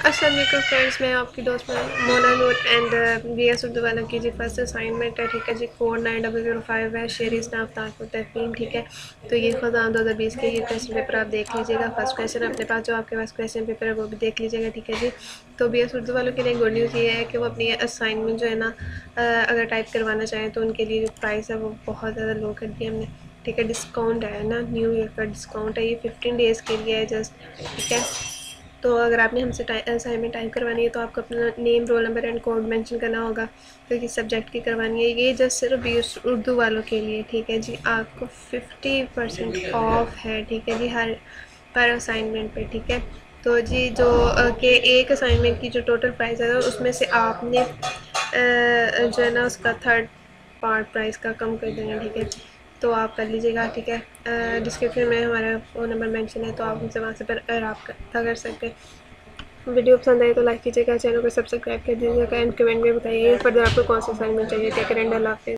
अस्सलाम वालेकुम फ्रेंड्स, मैं आपकी दोस्त मोना नूर एंड BS उर्दू वाला की जी फर्स्ट असाइनमेंट है। ठीक है जी, कोड 9005 है, शेरी स्नाफ तफहीम। ठीक है, तो ये ख़ुदाम 2020 के ये क्वेश्चन पेपर आप देख लीजिएगा। फर्स्ट क्वेश्चन अपने पास जो आपके पास क्वेश्चन पेपर है वो भी देख लीजिएगा। ठीक है जी, तो BS उर्दू वालों के लिए गुड न्यूज़ ये है कि वो अपनी असाइनमेंट जो है ना अगर टाइप करवाना चाहें तो उनके लिए जो प्राइस है वो बहुत ज़्यादा लो कर दिया हमने। ठीक है, डिस्काउंट है ना, न्यू ईयर का डिस्काउंट है, ये 15 डेज़ के लिए है जस्ट। ठीक है, तो अगर आपने हमसे असाइनमेंट टाइप करवानी है तो आपको अपना name, roll number and code mention करना होगा। तो किस सब्जेक्ट की करवानी है, ये जस्ट सिर्फ BS उर्दू वालों के लिए। ठीक है जी, आपको 50% ऑफ है। ठीक है जी, हर असाइनमेंट पे। ठीक है, तो जी जो कि एक असाइनमेंट की जो टोटल प्राइस है उसमें से आपने जो है ना उसका थर्ड पार्ट प्राइस का कम कर देना। ठीक है, तो आप कर लीजिएगा। ठीक है, डिस्क्रिप्शन में हमारा फ़ोन नंबर मेंशन है, तो आप हमसे वहाँ से पर रब्ता कर सकते हैं। वीडियो पसंद आए तो लाइक कीजिएगा, चैनल को सब्सक्राइब कर दीजिएगा एंड कमेंट में बताइए फर्दर आपको कौन सा असाइनमेंट चाहिए। टेक केयर एंड अल्लाह हाफ़िज़।